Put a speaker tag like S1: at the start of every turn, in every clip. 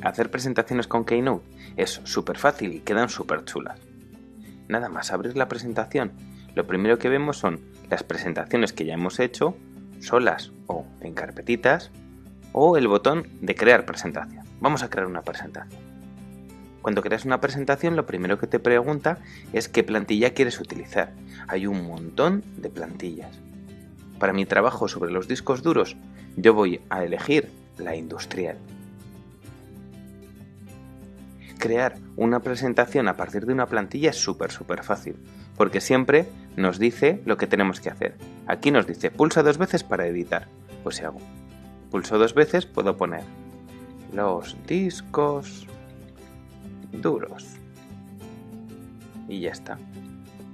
S1: Hacer presentaciones con Keynote es súper fácil y quedan súper chulas. Nada más abrir la presentación, lo primero que vemos son las presentaciones que ya hemos hecho, solas o en carpetitas, o el botón de crear presentación. Vamos a crear una presentación. Cuando creas una presentación, lo primero que te pregunta es qué plantilla quieres utilizar. Hay un montón de plantillas. Para mi trabajo sobre los discos duros, yo voy a elegir la industrial. Crear una presentación a partir de una plantilla es súper fácil, porque siempre nos dice lo que tenemos que hacer. Aquí nos dice pulsa 2 veces para editar. Pues si hago pulso 2 veces puedo poner los discos duros y ya está.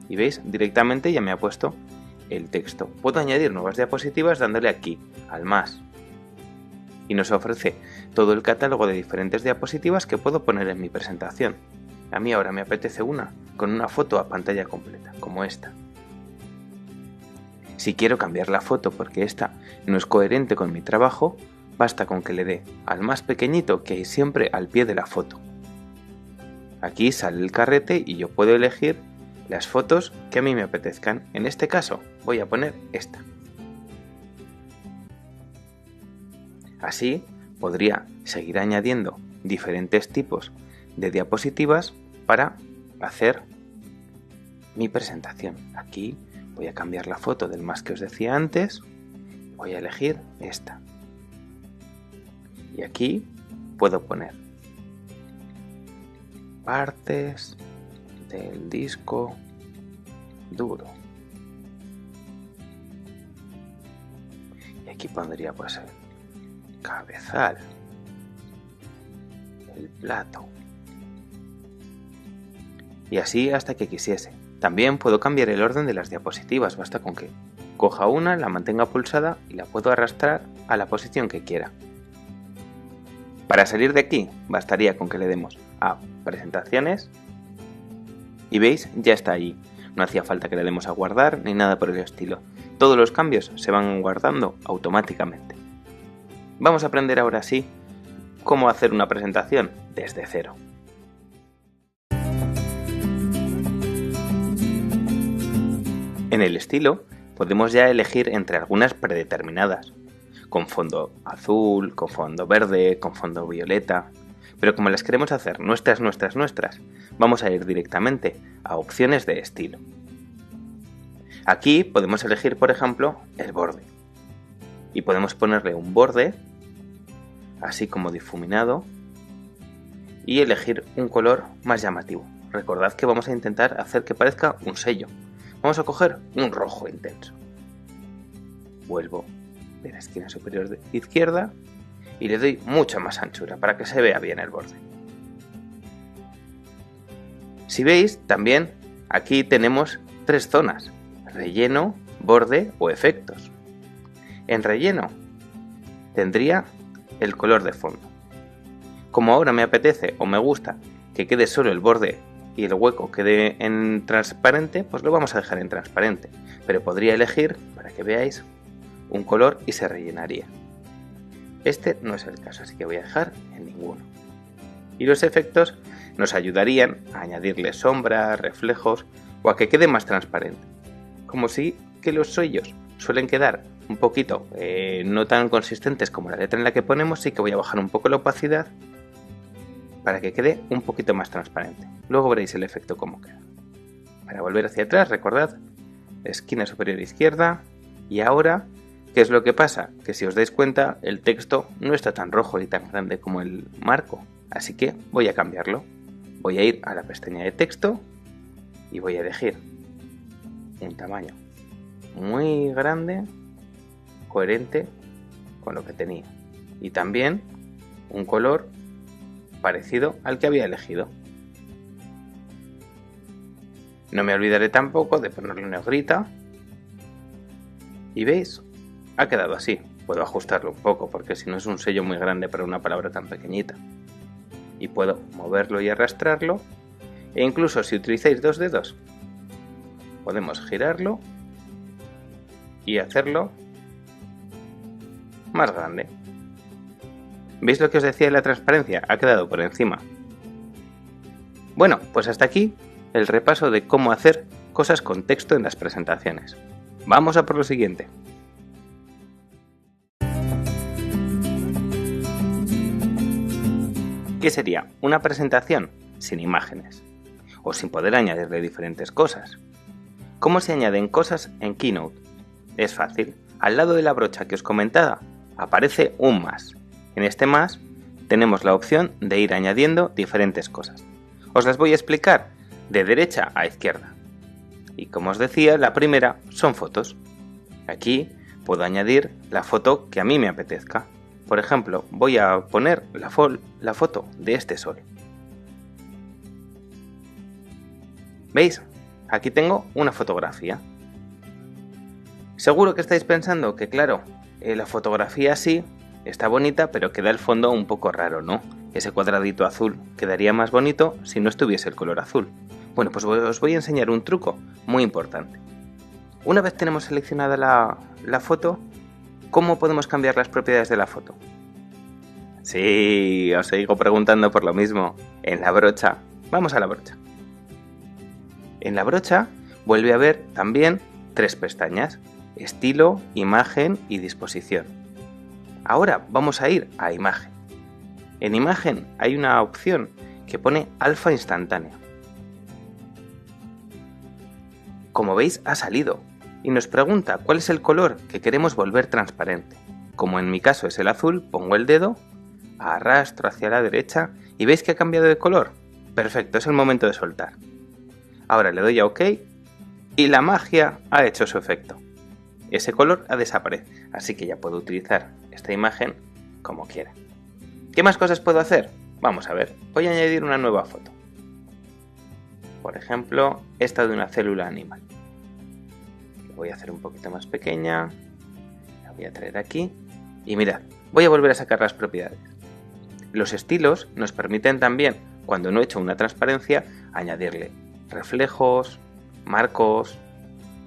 S1: Y veis, directamente ya me ha puesto el texto. Puedo añadir nuevas diapositivas dándole aquí al más y nos ofrece todo el catálogo de diferentes diapositivas que puedo poner en mi presentación. A mí ahora me apetece una con una foto a pantalla completa, como esta. Si quiero cambiar la foto porque esta no es coherente con mi trabajo, basta con que le dé al más pequeñito que hay siempre al pie de la foto. Aquí sale el carrete y yo puedo elegir las fotos que a mí me apetezcan. En este caso voy a poner esta. Así podría seguir añadiendo diferentes tipos de diapositivas para hacer mi presentación. Aquí voy a cambiar la foto del más que os decía antes. Voy a elegir esta. Y aquí puedo poner partes del disco duro. Y aquí pondría pues el cabezal, el plato. Y así hasta que quisiese. También puedo cambiar el orden de las diapositivas, basta con que coja una, la mantenga pulsada y la puedo arrastrar a la posición que quiera. Para salir de aquí, bastaría con que le demos a presentaciones y veis, ya está allí. No hacía falta que le demos a guardar ni nada por el estilo. Todos los cambios se van guardando automáticamente. Vamos a aprender ahora sí cómo hacer una presentación desde cero. En el estilo podemos ya elegir entre algunas predeterminadas, con fondo azul, con fondo verde, con fondo violeta, pero como las queremos hacer nuestras, vamos a ir directamente a opciones de estilo. Aquí podemos elegir, por ejemplo, el borde, y podemos ponerle un borde, así como difuminado, y elegir un color más llamativo. Recordad que vamos a intentar hacer que parezca un sello. Vamos a coger un rojo intenso. Vuelvo de la esquina superior de izquierda y le doy mucha más anchura para que se vea bien el borde. Si veis, también aquí tenemos 3 zonas: relleno, borde o efectos. En relleno tendría el color de fondo. Como ahora me apetece o me gusta que quede solo el borde y el hueco quede en transparente, pues lo vamos a dejar en transparente, pero podría elegir, para que veáis, un color y se rellenaría. Este no es el caso, así que voy a dejar en ninguno. Y los efectos nos ayudarían a añadirle sombras, reflejos o a que quede más transparente. Como si que los sellos suelen quedar un poquito no tan consistentes como la letra en la que ponemos, sí que voy a bajar un poco la opacidad para que quede un poquito más transparente. Luego veréis el efecto cómo queda. Para volver hacia atrás, recordad, esquina superior izquierda. Y ahora, ¿qué es lo que pasa? Que si os dais cuenta, el texto no está tan rojo y tan grande como el marco. Así que voy a cambiarlo. Voy a ir a la pestaña de texto y voy a elegir un tamaño muy grande, coherente con lo que tenía. Y también un color parecido al que había elegido. No me olvidaré tampoco de ponerle negrita. Y veis, ha quedado así. Puedo ajustarlo un poco porque si no es un sello muy grande para una palabra tan pequeñita. Y puedo moverlo y arrastrarlo. E incluso si utilizáis 2 dedos, podemos girarlo y hacerlo más grande. ¿Veis lo que os decía de la transparencia? Ha quedado por encima. Bueno, pues hasta aquí el repaso de cómo hacer cosas con texto en las presentaciones. Vamos a por lo siguiente. ¿Qué sería? Una presentación sin imágenes o sin poder añadirle diferentes cosas. ¿Cómo se añaden cosas en Keynote? Es fácil. Al lado de la brocha que os comentaba aparece un más. En este más tenemos la opción de ir añadiendo diferentes cosas. Os las voy a explicar de derecha a izquierda. Y como os decía, la primera son fotos. Aquí puedo añadir la foto que a mí me apetezca. Por ejemplo, voy a poner la foto de este sol. ¿Veis? Aquí tengo una fotografía. Seguro que estáis pensando que, claro, la fotografía sí está bonita, pero queda el fondo un poco raro, ¿no? Ese cuadradito azul quedaría más bonito si no estuviese el color azul. Bueno, pues os voy a enseñar un truco muy importante. Una vez tenemos seleccionada la foto, ¿cómo podemos cambiar las propiedades de la foto? Sí, os sigo preguntando por lo mismo. En la brocha. Vamos a la brocha. En la brocha vuelve a haber también 3 pestañas: estilo, imagen y disposición. Ahora vamos a ir a imagen. En imagen hay una opción que pone alfa instantánea. Como veis, ha salido y nos pregunta cuál es el color que queremos volver transparente. Como en mi caso es el azul, pongo el dedo, arrastro hacia la derecha y ¿veis que ha cambiado de color? Perfecto, es el momento de soltar. Ahora le doy a OK y la magia ha hecho su efecto. Ese color ha desaparecido, así que ya puedo utilizar esta imagen como quiera. ¿Qué más cosas puedo hacer? Vamos a ver, voy a añadir una nueva foto. Por ejemplo, esta de una célula animal. La voy a hacer un poquito más pequeña, la voy a traer aquí y mirad, voy a volver a sacar las propiedades. Los estilos nos permiten también, cuando no he hecho una transparencia, añadirle reflejos, marcos,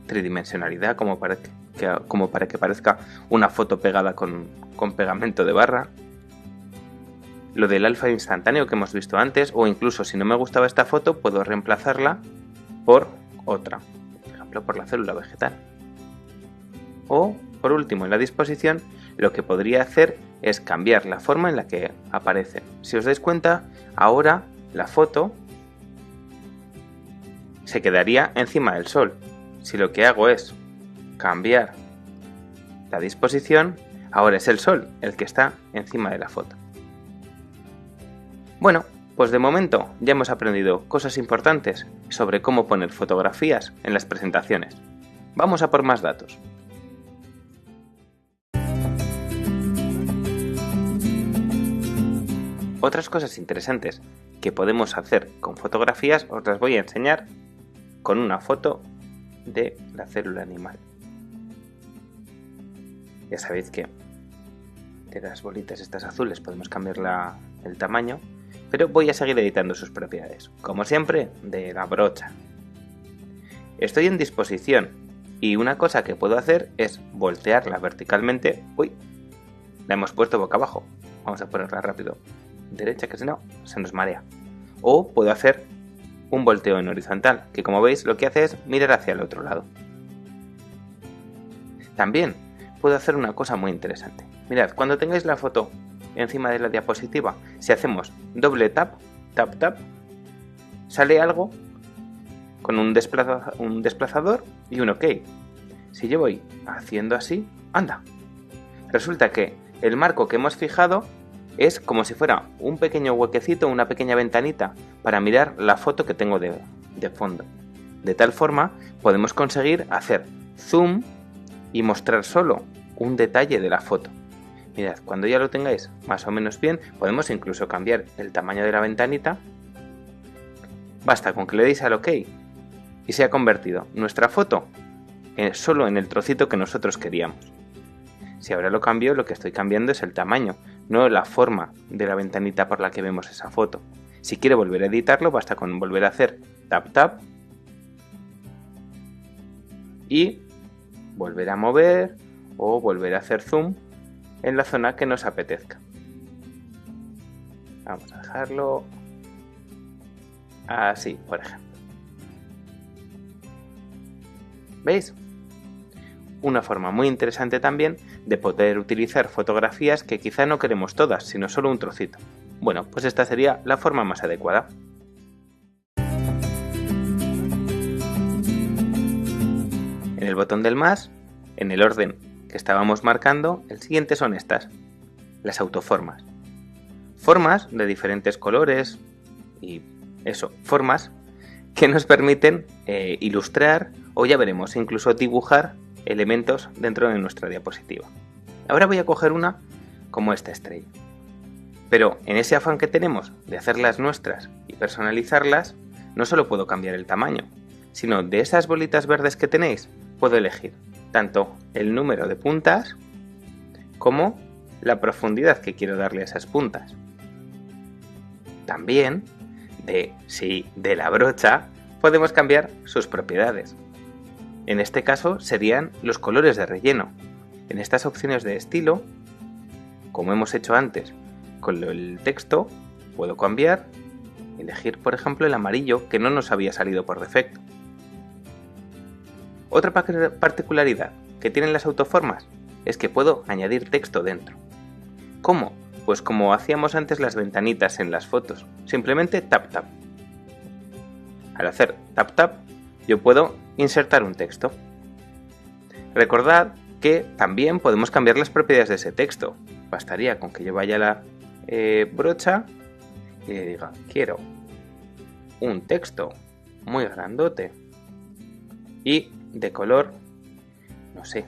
S1: tridimensionalidad como para que parezca una foto pegada con pegamento de barra. Lo del alfa instantáneo que hemos visto antes, o incluso si no me gustaba esta foto puedo reemplazarla por otra, por ejemplo por la célula vegetal. O por último, en la disposición lo que podría hacer es cambiar la forma en la que aparece. Si os dais cuenta, ahora la foto se quedaría encima del sol. Si lo que hago es cambiar la disposición, ahora es el sol el que está encima de la foto. Bueno, pues de momento ya hemos aprendido cosas importantes sobre cómo poner fotografías en las presentaciones. Vamos a por más datos. Otras cosas interesantes que podemos hacer con fotografías os las voy a enseñar con una foto de la célula animal. Ya sabéis que de las bolitas estas azules podemos cambiar el tamaño, pero voy a seguir editando sus propiedades, como siempre, de la brocha. Estoy en disposición y una cosa que puedo hacer es voltearla verticalmente. ¡Uy! La hemos puesto boca abajo. Vamos a ponerla rápido derecha, que si no se nos marea. O puedo hacer un volteo en horizontal, que como veis lo que hace es mirar hacia el otro lado. También puedo hacer una cosa muy interesante. Mirad, cuando tengáis la foto encima de la diapositiva, si hacemos doble tap, tap, tap, sale algo con un desplazador y un OK. Si yo voy haciendo así, anda. Resulta que el marco que hemos fijado es como si fuera un pequeño huequecito, una pequeña ventanita para mirar la foto que tengo de fondo. De tal forma podemos conseguir hacer zoom y mostrar solo un detalle de la foto. Mirad, cuando ya lo tengáis más o menos bien, podemos incluso cambiar el tamaño de la ventanita. Basta con que le deis al OK y se ha convertido nuestra foto solo en el trocito que nosotros queríamos. Si ahora lo cambio, lo que estoy cambiando es el tamaño, no la forma de la ventanita por la que vemos esa foto. Si quiero volver a editarlo, basta con volver a hacer tap tap y volver a mover o volver a hacer zoom en la zona que nos apetezca. Vamos a dejarlo así, por ejemplo. ¿Veis? Una forma muy interesante también de poder utilizar fotografías que quizá no queremos todas, sino solo un trocito. Bueno, pues esta sería la forma más adecuada. En el botón del más, en el orden que estábamos marcando, el siguiente son estas, las autoformas. Formas de diferentes colores y formas que nos permiten ilustrar o ya veremos, incluso dibujar elementos dentro de nuestra diapositiva. Ahora voy a coger una como esta estrella. Pero en ese afán que tenemos de hacerlas nuestras y personalizarlas, no solo puedo cambiar el tamaño, sino de esas bolitas verdes que tenéis, puedo elegir tanto el número de puntas como la profundidad que quiero darle a esas puntas. También de la brocha podemos cambiar sus propiedades. En este caso serían los colores de relleno. En estas opciones de estilo, como hemos hecho antes con el texto, puedo cambiar, elegir por ejemplo el amarillo que no nos había salido por defecto. Otra particularidad que tienen las autoformas es que puedo añadir texto dentro. ¿Cómo? Pues como hacíamos antes las ventanitas en las fotos, simplemente tap tap. Al hacer tap tap, yo puedo insertar un texto. Recordad que también podemos cambiar las propiedades de ese texto. Bastaría con que yo vaya a la brocha y le diga, quiero un texto muy grandote y de color, no sé,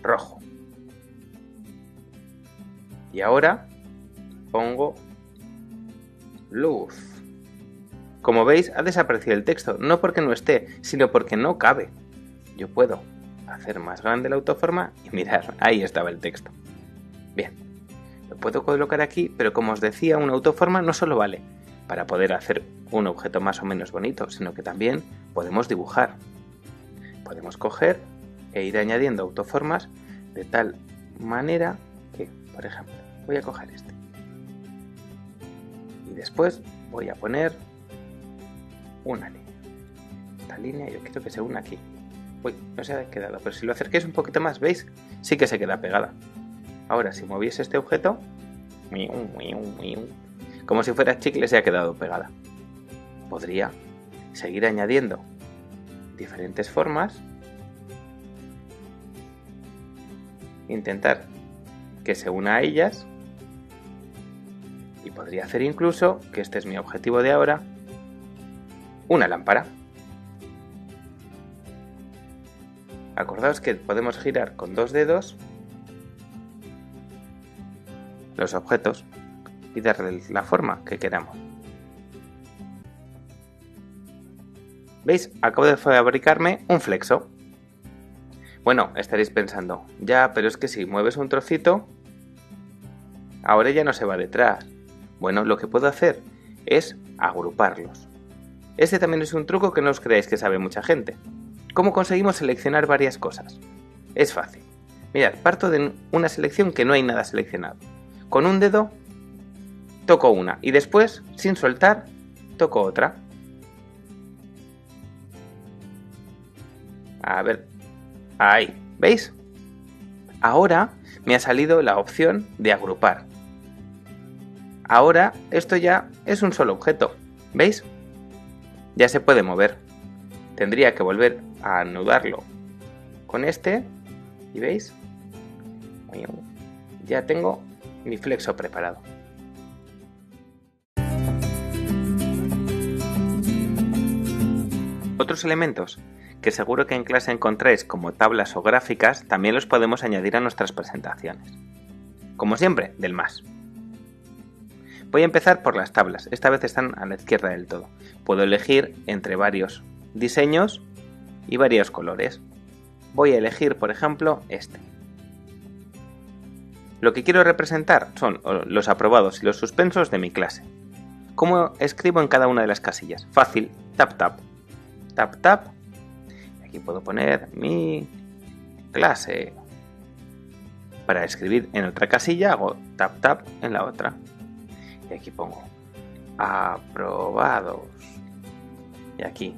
S1: rojo. Y ahora pongo luz. Como veis, ha desaparecido el texto, no porque no esté, sino porque no cabe. Yo puedo hacer más grande la autoforma y mirad, ahí estaba el texto. Bien, lo puedo colocar aquí, pero como os decía, una autoforma no solo vale para poder hacer un objeto más o menos bonito, sino que también podemos dibujar. Podemos coger e ir añadiendo autoformas de tal manera que, por ejemplo, voy a coger este. Y después voy a poner una línea. Esta línea yo quiero que se una aquí. Uy, no se ha quedado, pero si lo acerquéis un poquito más, ¿veis? Sí que se queda pegada. Ahora, si moviese este objeto, como si fuera chicle, se ha quedado pegada. Podría seguir añadiendo diferentes formas, intentar que se una a ellas, y podría hacer incluso, que este es mi objetivo de ahora, una lámpara. Acordaos que podemos girar con 2 dedos los objetos y darle la forma que queramos. ¿Veis? Acabo de fabricarme un flexo. Bueno, estaréis pensando, ya, pero es que si mueves un trocito, ahora ya no se va detrás. Bueno, lo que puedo hacer es agruparlos. Este también es un truco que no os creáis que sabe mucha gente. ¿Cómo conseguimos seleccionar varias cosas? Es fácil. Mirad, parto de una selección que no hay nada seleccionado. Con un dedo toco una y después, sin soltar, toco otra. A ver, ahí, ¿veis? Ahora me ha salido la opción de agrupar. Ahora esto ya es un solo objeto, ¿veis? Ya se puede mover. Tendría que volver a anudarlo con este y ¿veis? Ya tengo mi flexo preparado. Otros elementos que seguro que en clase encontráis como tablas o gráficas también los podemos añadir a nuestras presentaciones. Como siempre, del más. Voy a empezar por las tablas, esta vez están a la izquierda del todo. Puedo elegir entre varios diseños y varios colores. Voy a elegir, por ejemplo, este. Lo que quiero representar son los aprobados y los suspensos de mi clase. ¿Cómo escribo en cada una de las casillas? Fácil, tap tap, tap tap. Aquí puedo poner mi clase. Para escribir en otra casilla hago tap tap en la otra. Y aquí pongo aprobados. Y aquí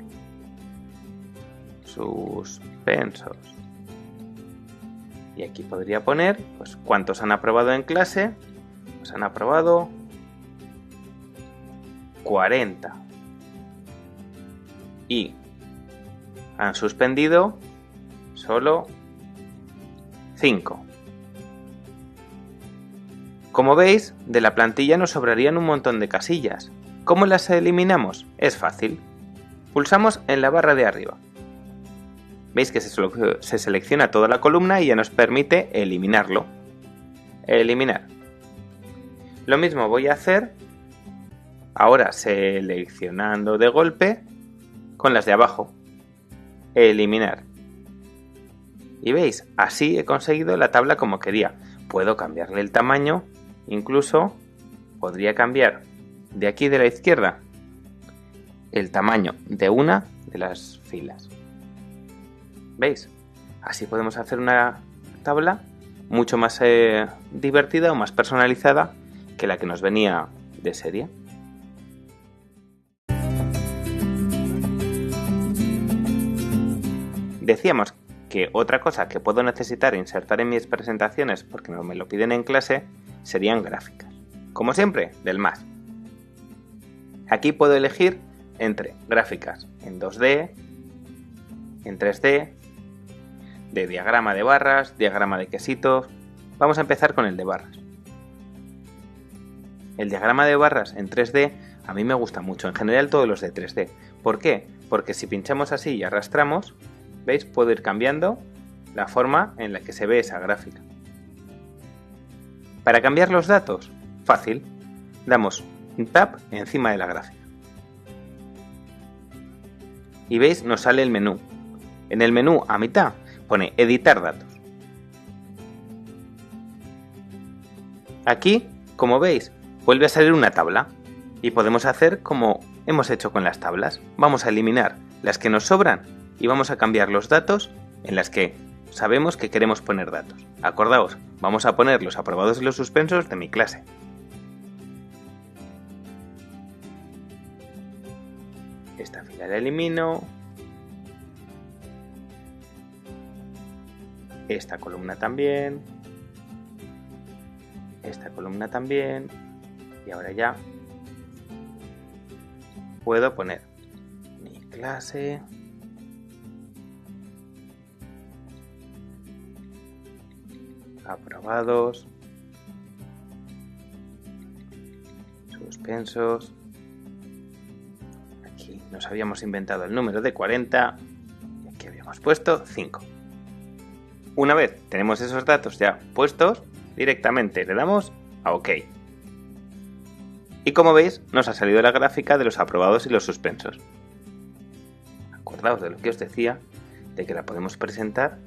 S1: suspensos. Y aquí podría poner pues cuántos han aprobado en clase. Pues han aprobado 40. Y han suspendido solo 5. Como veis, de la plantilla nos sobrarían un montón de casillas. ¿Cómo las eliminamos? Es fácil. Pulsamos en la barra de arriba. Veis que se selecciona toda la columna y ya nos permite eliminarlo. Eliminar. Lo mismo voy a hacer ahora seleccionando de golpe con las de abajo. Eliminar. Y veis, así he conseguido la tabla como quería. Puedo cambiarle el tamaño, incluso podría cambiar de aquí de la izquierda el tamaño de una de las filas. ¿Veis? Así podemos hacer una tabla mucho más divertida o más personalizada que la que nos venía de serie. Decíamos que otra cosa que puedo necesitar insertar en mis presentaciones porque no me lo piden en clase serían gráficas. Como siempre, del más. Aquí puedo elegir entre gráficas en 2D, en 3D, de diagrama de barras, diagrama de quesitos. Vamos a empezar con el de barras. El diagrama de barras en 3D a mí me gusta mucho, en general todos los de 3D. ¿Por qué? Porque si pinchamos así y arrastramos, ¿veis? Puedo ir cambiando la forma en la que se ve esa gráfica. Para cambiar los datos, fácil. Damos un tap encima de la gráfica. Y veis, nos sale el menú. En el menú a mitad pone editar datos. Aquí, como veis, vuelve a salir una tabla. Y podemos hacer como hemos hecho con las tablas. Vamos a eliminar las que nos sobran y vamos a cambiar los datos en las que sabemos que queremos poner datos. Acordaos, vamos a poner los aprobados y los suspensos de mi clase. Esta fila la elimino. Esta columna también. Esta columna también. Y ahora ya puedo poner mi clase. Aprobados. Suspensos. Aquí nos habíamos inventado el número de 40 y aquí habíamos puesto 5. Una vez tenemos esos datos ya puestos, directamente le damos a OK. Y como veis, nos ha salido la gráfica de los aprobados y los suspensos. Acordaos de lo que os decía, de que la podemos presentar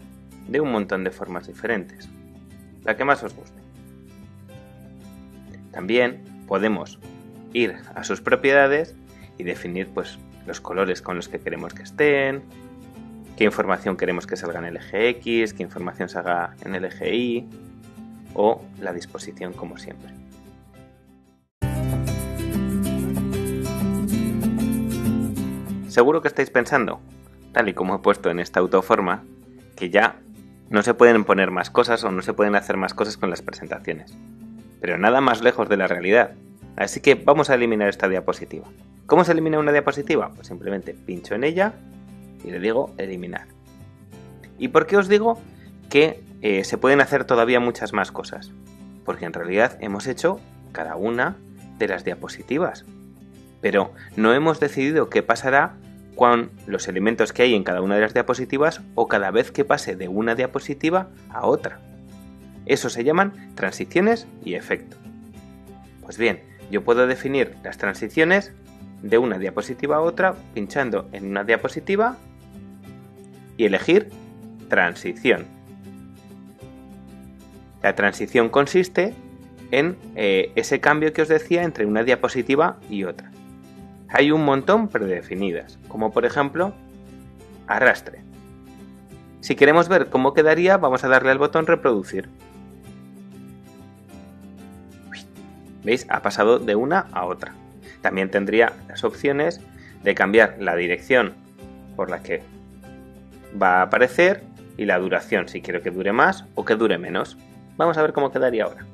S1: de un montón de formas diferentes. La que más os guste. También podemos ir a sus propiedades y definir pues los colores con los que queremos que estén, qué información queremos que salga en el eje X, qué información salga en el eje Y o la disposición como siempre. Seguro que estáis pensando, tal y como he puesto en esta autoforma, que ya no se pueden poner más cosas o no se pueden hacer más cosas con las presentaciones. Pero nada más lejos de la realidad. Así que vamos a eliminar esta diapositiva. ¿Cómo se elimina una diapositiva? Pues simplemente pincho en ella y le digo eliminar. ¿Y por qué os digo que se pueden hacer todavía muchas más cosas? Porque en realidad hemos hecho cada una de las diapositivas. Pero no hemos decidido qué pasará con los elementos que hay en cada una de las diapositivas o cada vez que pase de una diapositiva a otra. Eso se llaman transiciones y efectos. Pues bien, yo puedo definir las transiciones de una diapositiva a otra pinchando en una diapositiva y elegir transición. La transición consiste en ese cambio que os decía entre una diapositiva y otra. Hay un montón predefinidas, como por ejemplo arrastre. Si queremos ver cómo quedaría, vamos a darle al botón reproducir. ¿Veis? Ha pasado de una a otra. También tendría las opciones de cambiar la dirección por la que va a aparecer y la duración, si quiero que dure más o que dure menos. Vamos a ver cómo quedaría ahora.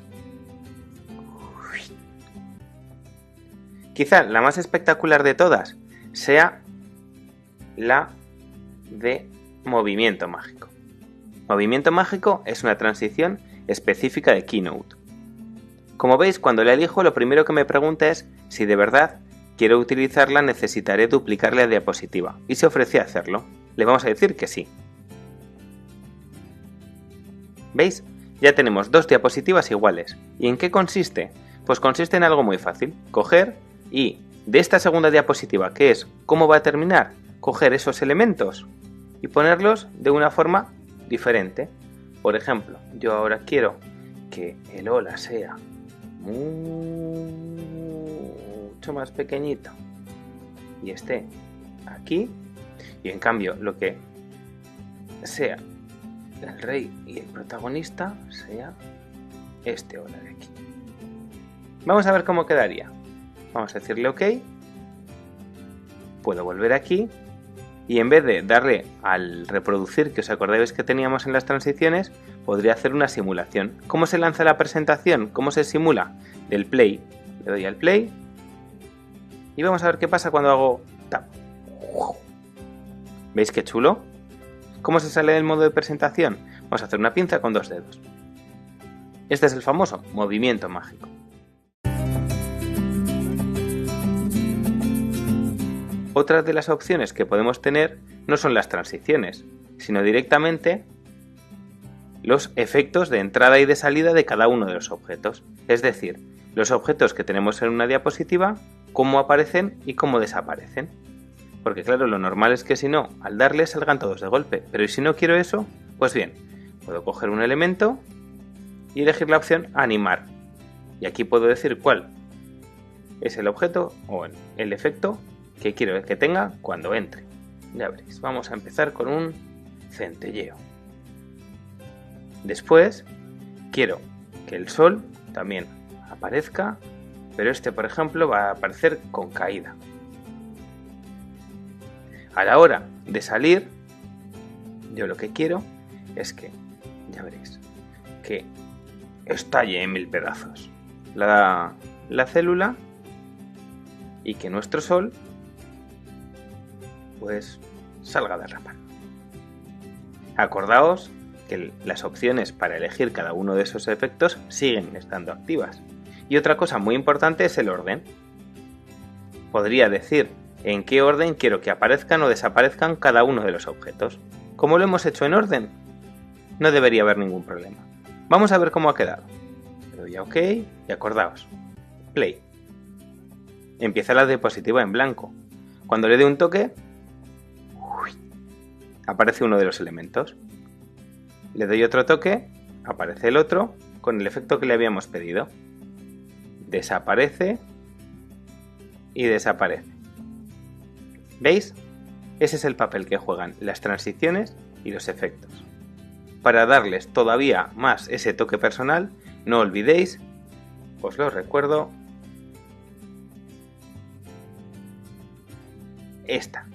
S1: Quizá la más espectacular de todas sea la de movimiento mágico. Movimiento mágico es una transición específica de Keynote. Como veis, cuando la elijo, lo primero que me pregunta es si de verdad quiero utilizarla, necesitaré duplicar la diapositiva. Y se ofrece a hacerlo. Le vamos a decir que sí. ¿Veis? Ya tenemos dos diapositivas iguales. ¿Y en qué consiste? Pues consiste en algo muy fácil. Coger y de esta segunda diapositiva, que es cómo va a terminar, coger esos elementos y ponerlos de una forma diferente. Por ejemplo, yo ahora quiero que el hola sea mucho más pequeñito y esté aquí, y en cambio lo que sea el rey y el protagonista sea este hola de aquí. Vamos a ver cómo quedaría. Vamos a decirle OK. Puedo volver aquí y en vez de darle al reproducir, que os acordáis que teníamos en las transiciones, podría hacer una simulación. ¿Cómo se lanza la presentación? ¿Cómo se simula? Del play. Le doy al play y vamos a ver qué pasa cuando hago tap. ¿Veis qué chulo? ¿Cómo se sale del modo de presentación? Vamos a hacer una pinza con 2 dedos. Este es el famoso movimiento mágico. Otra de las opciones que podemos tener no son las transiciones, sino directamente los efectos de entrada y de salida de cada uno de los objetos. Es decir, los objetos que tenemos en una diapositiva, cómo aparecen y cómo desaparecen. Porque claro, lo normal es que si no, al darle salgan todos de golpe. Pero ¿y si no quiero eso? Pues bien, puedo coger un elemento y elegir la opción animar. Y aquí puedo decir cuál es el objeto o el efecto que quiero que tenga cuando entre. Ya veréis, vamos a empezar con un centelleo. Después quiero que el sol también aparezca, pero este por ejemplo va a aparecer con caída. A la hora de salir, yo lo que quiero es que, ya veréis, que estalle en 1000 pedazos la célula y que nuestro sol pues salga derrapando. Acordaos que las opciones para elegir cada uno de esos efectos siguen estando activas. Y otra cosa muy importante es el orden. Podría decir en qué orden quiero que aparezcan o desaparezcan cada uno de los objetos. Como lo hemos hecho en orden, no debería haber ningún problema. Vamos a ver cómo ha quedado. Le doy a OK y acordaos. Play. Empieza la diapositiva en blanco. Cuando le dé un toque, aparece uno de los elementos. Le doy otro toque, aparece el otro con el efecto que le habíamos pedido. Desaparece y desaparece. ¿Veis? Ese es el papel que juegan las transiciones y los efectos. Para darles todavía más ese toque personal, no olvidéis, os lo recuerdo, esta.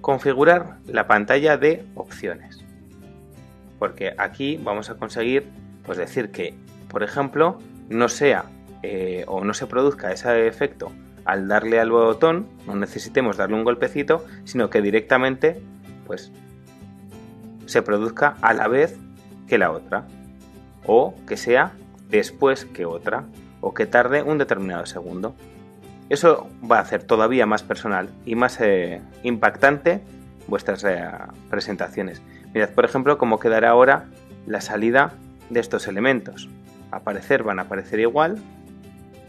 S1: Configurar la pantalla de opciones. Porque aquí vamos a conseguir pues decir que, por ejemplo, no sea o no se produzca ese efecto al darle al botón, no necesitemos darle un golpecito, sino que directamente pues se produzca a la vez que la otra, o que sea después que otra, o que tarde un determinado segundo. Eso va a hacer todavía más personal y más impactante vuestras presentaciones. Mirad, por ejemplo, cómo quedará ahora la salida de estos elementos. Van a aparecer igual,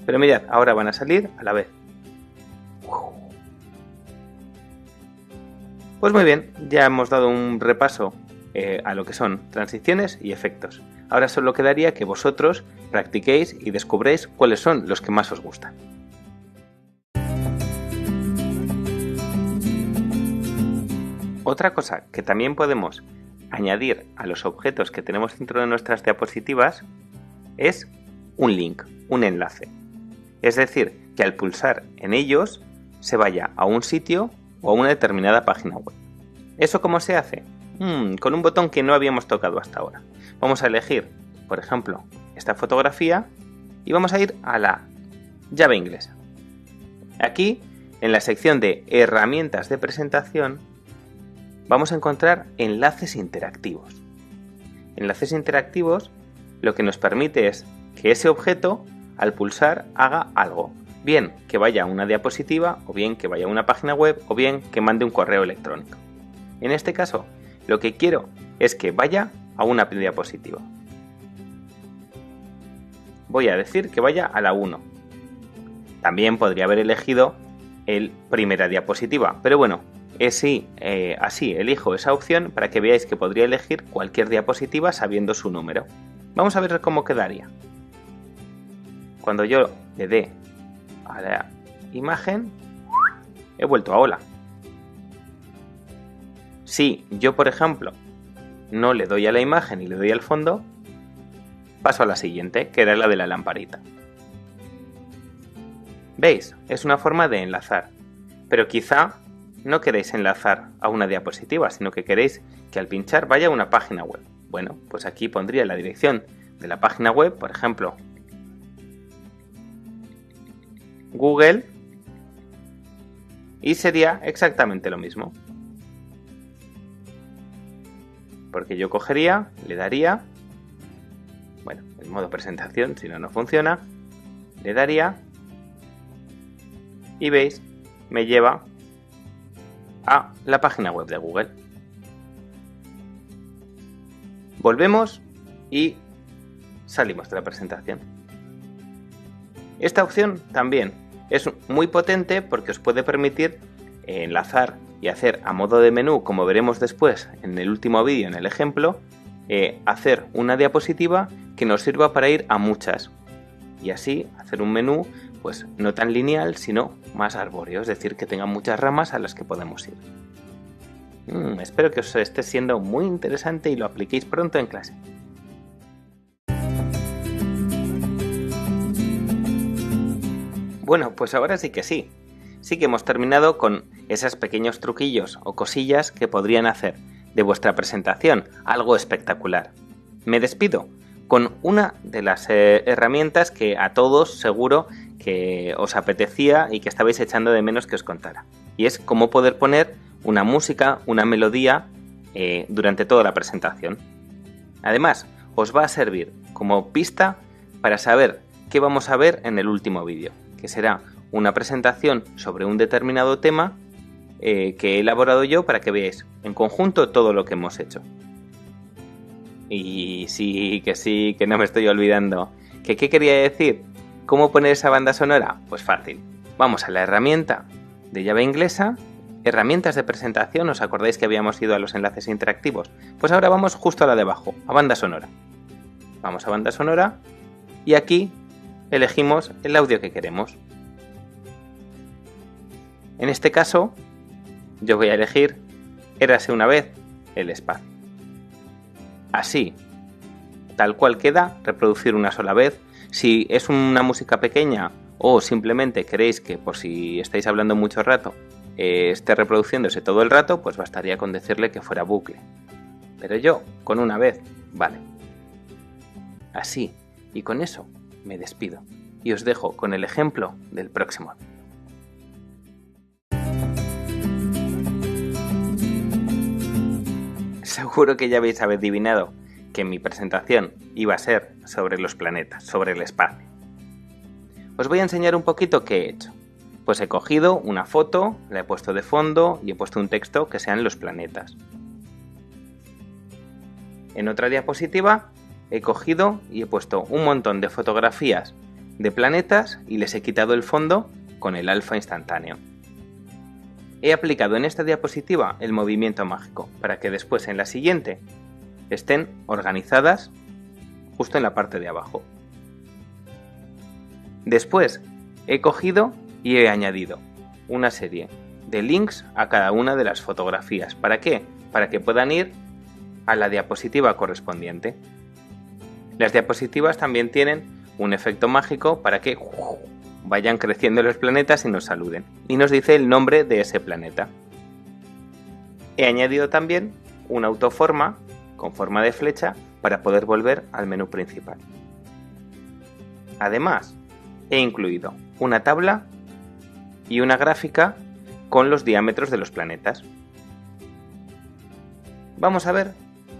S1: pero mirad, ahora van a salir a la vez. Pues muy bien, ya hemos dado un repaso a lo que son transiciones y efectos. Ahora solo quedaría que vosotros practiquéis y descubréis cuáles son los que más os gustan. Otra cosa que también podemos añadir a los objetos que tenemos dentro de nuestras diapositivas es un link, un enlace. Es decir, que al pulsar en ellos se vaya a un sitio o a una determinada página web. ¿Eso cómo se hace? Con un botón que no habíamos tocado hasta ahora. Vamos a elegir, por ejemplo, esta fotografía y vamos a ir a la llave inglesa. Aquí, en la sección de herramientas de presentación, vamos a encontrar enlaces interactivos. Enlaces interactivos lo que nos permite es que ese objeto, al pulsar, haga algo. Bien que vaya a una diapositiva, o bien que vaya a una página web, o bien que mande un correo electrónico. En este caso, lo que quiero es que vaya a una diapositiva. Voy a decir que vaya a la 1. También podría haber elegido el primera diapositiva, pero bueno, así elijo esa opción para que veáis que podría elegir cualquier diapositiva sabiendo su número. Vamos a ver cómo quedaría. Cuando yo le dé a la imagen, he vuelto a hola. Si yo, por ejemplo, no le doy a la imagen y le doy al fondo, paso a la siguiente, que era la de la lamparita. ¿Veis? Es una forma de enlazar, pero quizá no queréis enlazar a una diapositiva, sino que queréis que al pinchar vaya a una página web. Bueno, pues aquí pondría la dirección de la página web, por ejemplo, Google, y sería exactamente lo mismo. Porque yo cogería, le daría, bueno, en modo presentación, si no, no funciona, le daría y veis, me lleva a la página web de Google. Volvemos y salimos de la presentación. Esta opción también es muy potente porque os puede permitir enlazar y hacer a modo de menú, como veremos después en el último vídeo, en el ejemplo, hacer una diapositiva que nos sirva para ir a muchas y así hacer un menú pues no tan lineal sino más arbóreo, es decir, que tenga muchas ramas a las que podemos ir. Espero que os esté siendo muy interesante y lo apliquéis pronto en clase. Bueno, pues ahora sí que sí. Sí que hemos terminado con esos pequeños truquillos o cosillas que podrían hacer de vuestra presentación algo espectacular. Me despido con una de las herramientas que a todos seguro que os apetecía y que estabais echando de menos que os contara. Y es cómo poder poner una música, una melodía durante toda la presentación. Además, os va a servir como pista para saber qué vamos a ver en el último vídeo, que será una presentación sobre un determinado tema que he elaborado yo para que veáis en conjunto todo lo que hemos hecho. Y sí, que no me estoy olvidando. ¿Qué quería decir? ¿Cómo poner esa banda sonora? Pues fácil. Vamos a la herramienta de llave inglesa, herramientas de presentación, ¿os acordáis que habíamos ido a los enlaces interactivos? Pues ahora vamos justo a la de abajo, a banda sonora. Vamos a banda sonora y aquí elegimos el audio que queremos. En este caso, yo voy a elegir Érase una vez el espacio. Así, tal cual queda, reproducir una sola vez. Si es una música pequeña o simplemente queréis que por si estáis hablando mucho rato esté reproduciéndose todo el rato, pues bastaría con decirle que fuera bucle. Pero yo, con una vez, vale. Así, y con eso me despido y os dejo con el ejemplo del próximo. Seguro que ya habéis adivinado que mi presentación iba a ser sobre los planetas, sobre el espacio. Os voy a enseñar un poquito qué he hecho. Pues he cogido una foto, la he puesto de fondo y he puesto un texto que sean los planetas. En otra diapositiva he cogido y he puesto un montón de fotografías de planetas y les he quitado el fondo con el alfa instantáneo. He aplicado en esta diapositiva el movimiento mágico para que después en la siguiente estén organizadas justo en la parte de abajo. Después he cogido y he añadido una serie de links a cada una de las fotografías. ¿Para qué? Para que puedan ir a la diapositiva correspondiente. Las diapositivas también tienen un efecto mágico para que vayan creciendo los planetas y nos saluden. Y nos dice el nombre de ese planeta. He añadido también una autoforma con forma de flecha para poder volver al menú principal. Además, he incluido una tabla y una gráfica con los diámetros de los planetas. Vamos a ver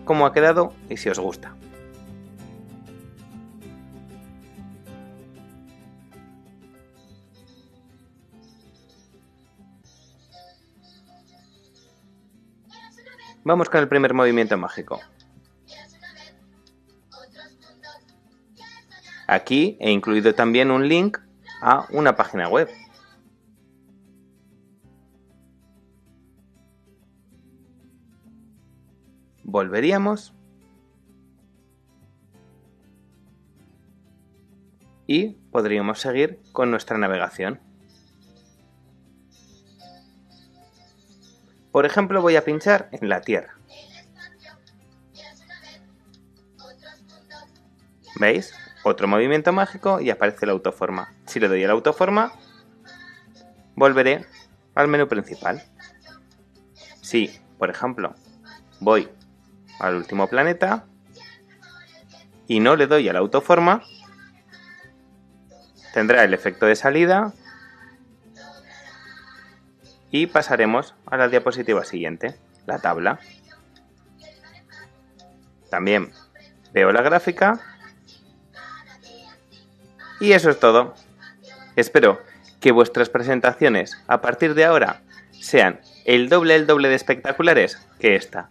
S1: cómo ha quedado y si os gusta. Vamos con el primer movimiento mágico. Aquí he incluido también un link a una página web. Volveríamos y podríamos seguir con nuestra navegación. Por ejemplo, voy a pinchar en la Tierra. ¿Veis? Otro movimiento mágico y aparece la autoforma. Si le doy a la autoforma, volveré al menú principal. Si, por ejemplo, voy al último planeta y no le doy a la autoforma, tendrá el efecto de salida y pasaremos a la diapositiva siguiente, la tabla. También veo la gráfica y eso es todo. Espero que vuestras presentaciones a partir de ahora sean el doble de espectaculares que esta.